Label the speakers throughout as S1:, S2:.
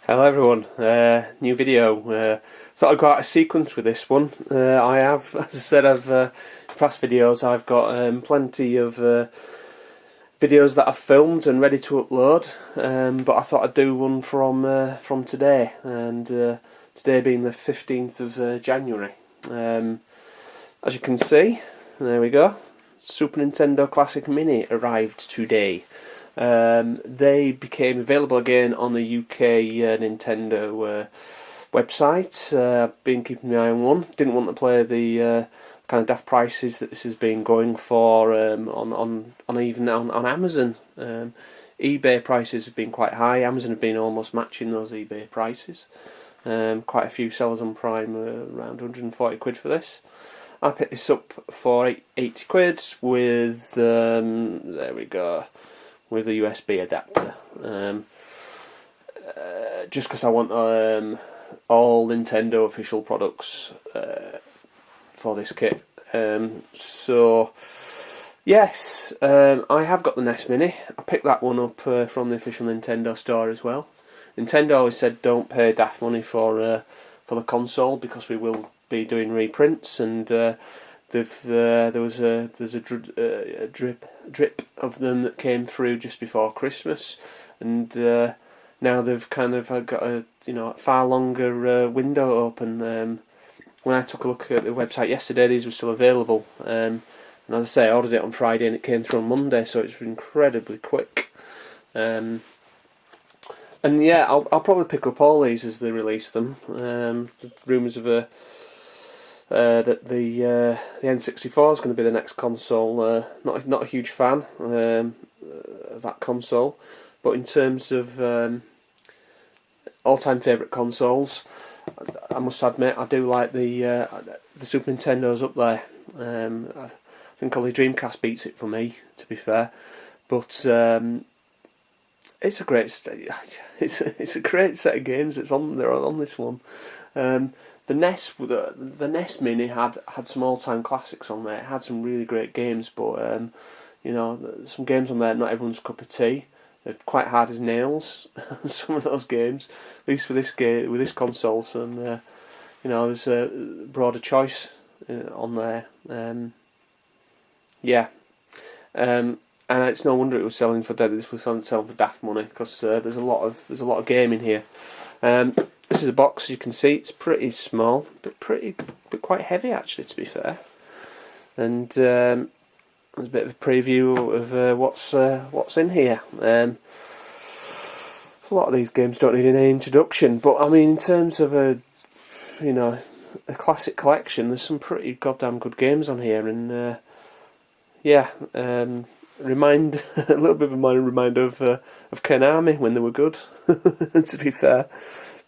S1: Hello everyone, new video. Thought I'd go out of sequence with this one. I have, as I said, past videos I've got plenty of videos that I've filmed and ready to upload, but I thought I'd do one from today, and today being the 15th of January. As you can see, there we go, Super Nintendo Classic Mini arrived today. They became available again on the UK Nintendo website. I've been keeping my eye on one. Didn't want to play the kind of daft prices that this has been going for on Amazon. eBay prices have been quite high. Amazon have been almost matching those eBay prices. Quite a few sellers on Prime around 140 quid for this. I picked this up for 80 quid with there we go, with a USB adapter, just because I want all Nintendo official products for this kit. So yes, I have got the NES Mini. I picked that one up from the official Nintendo store as well. Nintendo always said don't pay daft money for the console because we will be doing reprints, and there's a drip of them that came through just before Christmas, and now they've kind of got a far longer window open. When I took a look at the website yesterday, these were still available, and as I say, I ordered it on Friday and it came through on Monday, so it's incredibly quick. And yeah, I'll probably pick up all these as they release them. The rumours of that the N64 is going to be the next console. Not a huge fan of that console, but in terms of all-time favourite consoles, I must admit I do like the Super Nintendo's up there. I think only Dreamcast beats it for me, to be fair, but it's a great it's a great set of games that's on there on this one. The NES Mini had some all-time classics on there. It had some really great games, but some games on there not everyone's cup of tea. They're quite hard as nails. Some of those games, at least with this console, and there's a broader choice on there. And it's no wonder it was selling for dead. This was selling for daft money because there's a lot of gaming here. This is a box, as you can see. It's pretty small, but quite heavy actually, to be fair. And there's a bit of a preview of what's in here. A lot of these games don't need any introduction, but I mean, in terms of a classic collection, there's some pretty goddamn good games on here, and a little bit of a minor reminder of Konami when they were good, to be fair.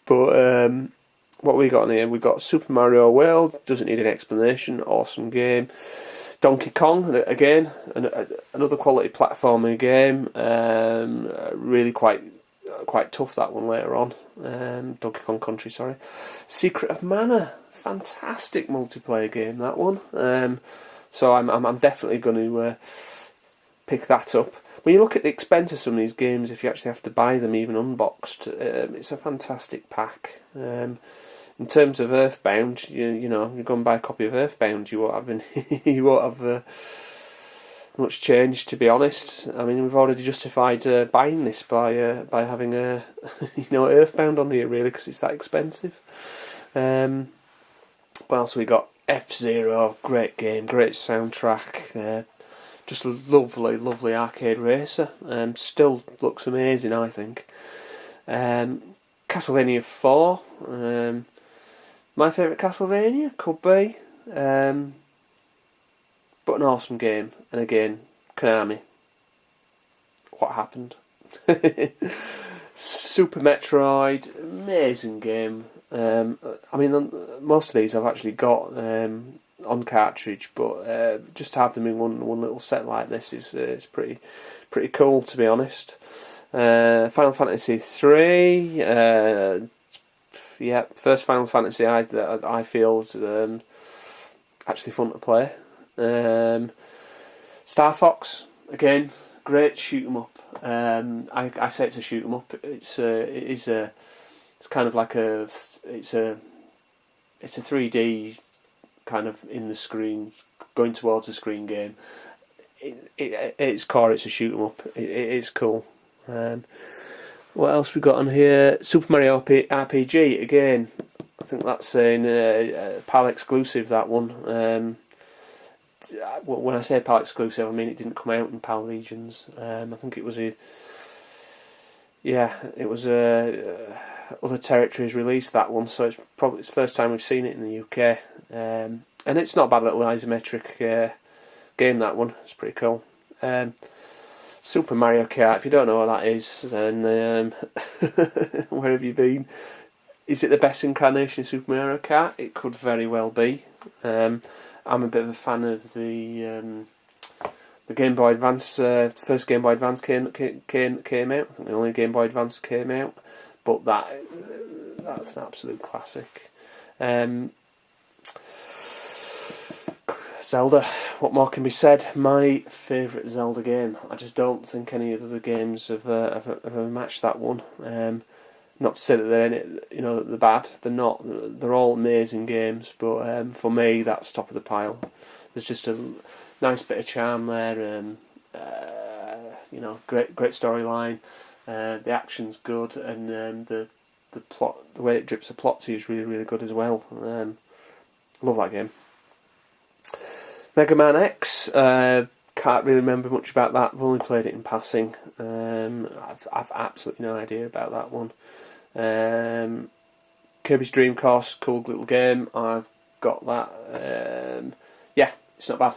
S1: But what we got in here, we've got Super Mario World, doesn't need an explanation, awesome game. Donkey Kong, again, another quality platforming game, really quite tough, that one later on. Donkey Kong Country, sorry. Secret of Mana, fantastic multiplayer game, that one. So I'm definitely going to pick that up. When you look at the expense of some of these games, if you actually have to buy them even unboxed, it's a fantastic pack. In terms of Earthbound, you go and buy a copy of Earthbound, you won't have much change, to be honest. I mean, we've already justified buying this by having Earthbound on here, really, because it's that expensive. What else we got? F-Zero, great game, great soundtrack. Just a lovely arcade racer. Still looks amazing, I think. Castlevania 4. My favourite Castlevania could be. But an awesome game. And again, Konami. What happened? Super Metroid, amazing game. I mean, most of these I've actually got on cartridge, but just to have them in one little set like this is pretty cool, to be honest. Final Fantasy 3, first Final Fantasy that I feel is actually fun to play. Star Fox, again, great shoot 'em up. I say it's a shoot 'em up. It is a It's kind of like it's a 3D kind of in the screen, going towards the screen game. At its core, it's a shoot 'em up. It is cool. What else we got on here? Super Mario RPG again. I think that's a PAL exclusive. That one. When I say PAL exclusive, I mean it didn't come out in PAL regions. I think it was other territories released that one, so it's probably the first time we've seen it in the UK. And it's not a bad little isometric game, that one. It's pretty cool. Super Mario Kart, if you don't know what that is, then where have you been? Is it the best incarnation of Super Mario Kart? It could very well be. I'm a bit of a fan of the Game Boy Advance. The first Game Boy Advance came out. I think the only Game Boy Advance came out, but that's an absolute classic. Zelda, what more can be said? My favourite Zelda game. I just don't think any of the other games have matched that one. Not to say that they're bad. They're not. They're all amazing games, but for me, that's top of the pile. There's just a nice bit of charm there. Great storyline. The action's good, and the plot, the way it drips the plot to you is really, really good as well. Love that game. Mega Man X. Can't really remember much about that. I've only played it in passing. I've absolutely no idea about that one. Kirby's Dream Course, cool little game. I've got that. It's not bad.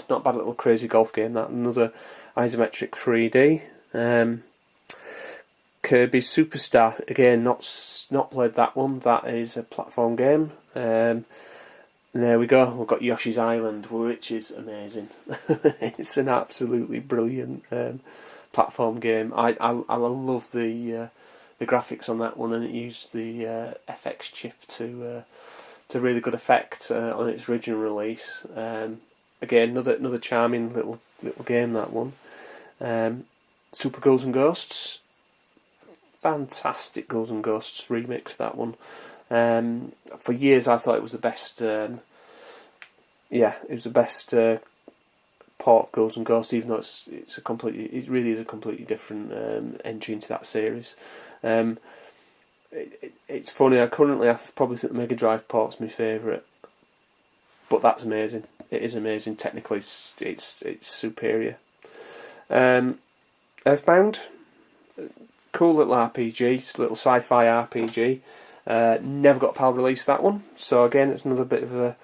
S1: Not bad little crazy golf game. That another isometric 3D. Kirby's Superstar, again, not played that one. That is a platform game. And there we go. We've got Yoshi's Island, which is amazing. It's an absolutely brilliant platform game. I love the graphics on that one, and it used the FX chip to really good effect on its original release. Again, another charming little game, that one. Super Ghouls and Ghosts, fantastic Ghouls and Ghosts remix, that one. For years I thought it was the best. It was the best part of Ghouls and Ghosts, even though it really is a completely different entry into that series. It's funny. I probably think the Mega Drive port's my favourite, but that's amazing. It is amazing. Technically, it's superior. Earthbound, cool little RPG. It's a little sci-fi RPG. Never got PAL release, that one. So again, it's another bit of a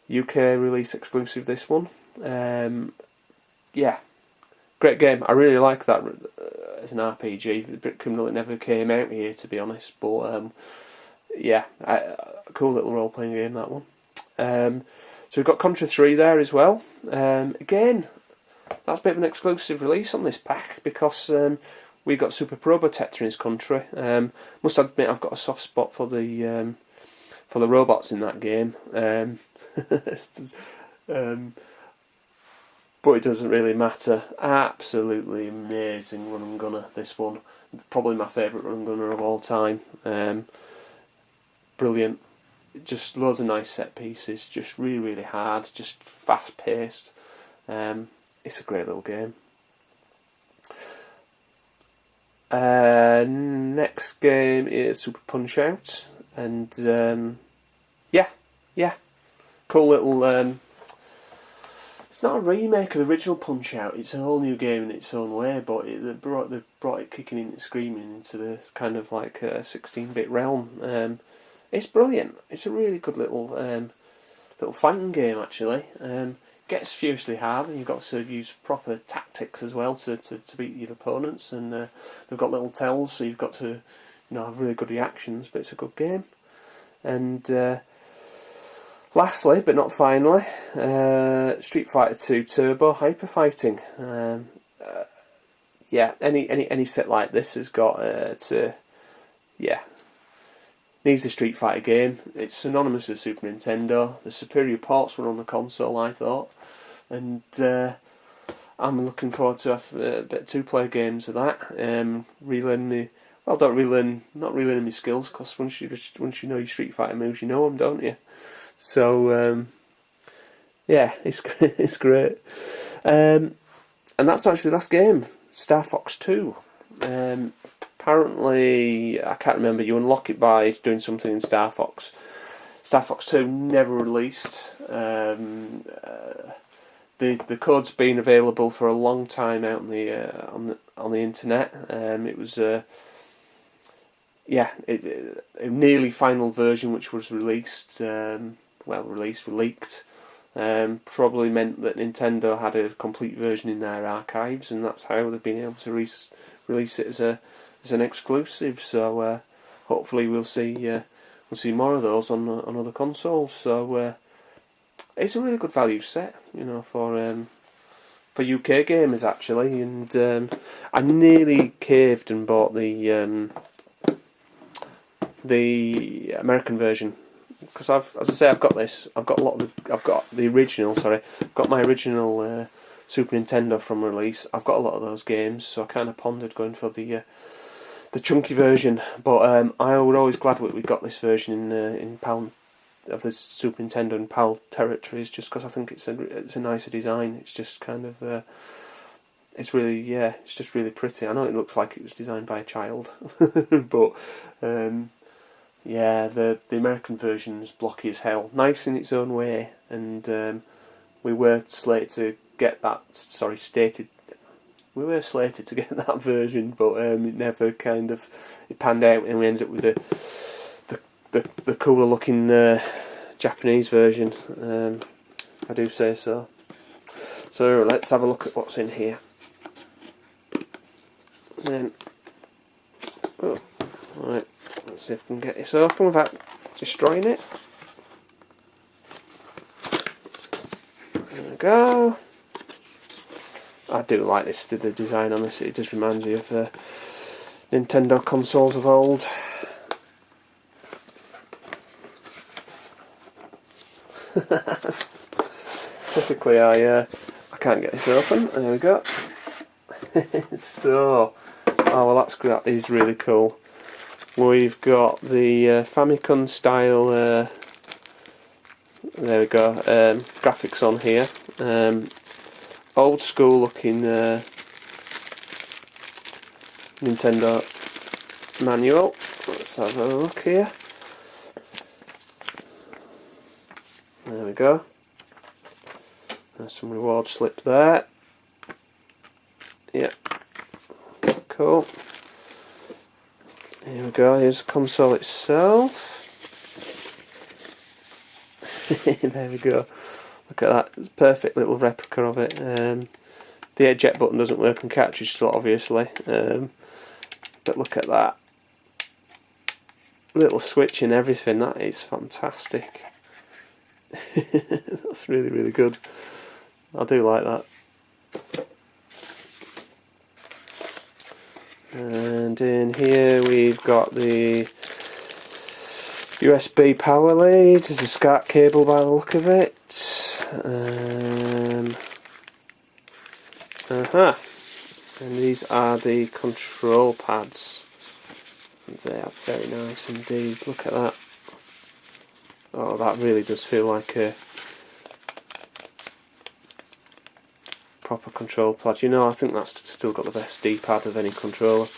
S1: UK release exclusive, this one. Great game. I really like that as an RPG. A bit criminal it never came out here, to be honest. But a cool little role-playing game, that one. So we've got Contra 3 there as well. Again, that's a bit of an exclusive release on this pack, because we got Super Probotector in this country. Must admit, I've got a soft spot for the robots in that game. But it doesn't really matter. Absolutely amazing run and gunner, this one. Probably my favourite run and gunner of all time. Brilliant. Just loads of nice set pieces. Just really, really hard. Just fast paced. It's a great little game. Next game is Super Punch Out, and cool little. It's not a remake of the original Punch Out. It's a whole new game in its own way, but they brought it kicking in and screaming into the kind of like 16-bit realm. It's brilliant. It's a really good little fighting game, actually. Gets furiously hard, and you've got to use proper tactics as well to beat your opponents, and they've got little tells, so you've got to have really good reactions, but it's a good game. And lastly, but not finally, Street Fighter 2 Turbo Hyper Fighting. Any set like this has got needs a Street Fighter game. It's synonymous with Super Nintendo. The superior ports were on the console, I thought, and I'm looking forward to have a bit of two-player games of that. Relearning well, don't relearn, not relearning my skills, because once you know your Street Fighter moves, you know them, don't you? So yeah, it's it's great. And that's not actually the last game. Star Fox 2. Apparently, I can't remember. You unlock it by doing something in Star Fox. Star Fox 2 never released. The code's been available for a long time out on the internet. It was a nearly final version, which was released. Leaked. Probably meant that Nintendo had a complete version in their archives, and that's how they've been able to release it as an exclusive. So hopefully we'll see more of those on other consoles. So it's a really good value set, for UK gamers actually. And I nearly caved and bought the American version, because I've got this. I've got the original. Sorry, I've got my original Super Nintendo from release. I've got a lot of those games, so I kind of pondered going for the chunky version. But I was always glad we got this version in PAL of the Super Nintendo and PAL territories, just because I think it's a nicer design. It's just kind of it's just really pretty. I know it looks like it was designed by a child, but the American version's blocky as hell. Nice in its own way, and we were slated to get that. We were slated to get that version, but it never it panned out, and we ended up with the cooler looking Japanese version. I do say so. So let's have a look at what's in here. Then, right, let's see if we can get this open without destroying it. There we go. I do like the design on this. It just reminds me of Nintendo consoles of old. Typically, I can't get this open. There we go. So, that's good. That is really cool. We've got the Famicom style. There we go. Graphics on here. Old school looking Nintendo manual. Let's have a look here. There we go. There's some reward slip there. Yeah. Cool. Here we go. Here's the console itself. There we go. Look at that. It's a perfect little replica of it. The eject button doesn't work on cartridge slot, obviously. But look at that. Little switch and everything. That is fantastic. That's really, really good. I do like that. And in here we've got the USB power lead. There's a SCART cable by the look of it. And these are the control pads. They are very nice indeed. Look at that. Oh, that really does feel like a proper control pad. I think that's still got the best D-pad of any controller.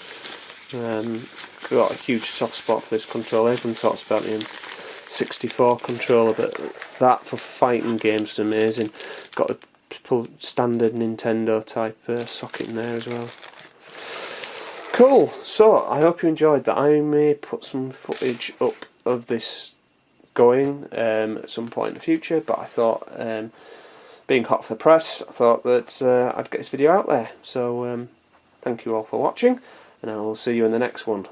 S1: Got a huge soft spot for this controller. Everyone talks about the N64 controller, but that for fighting games is amazing. Got a standard Nintendo type socket in there as well. Cool. So I hope you enjoyed that. I may put some footage up of this going at some point in the future, but I thought, being hot off the press, I thought that I'd get this video out there. So thank you all for watching, and I will see you in the next one.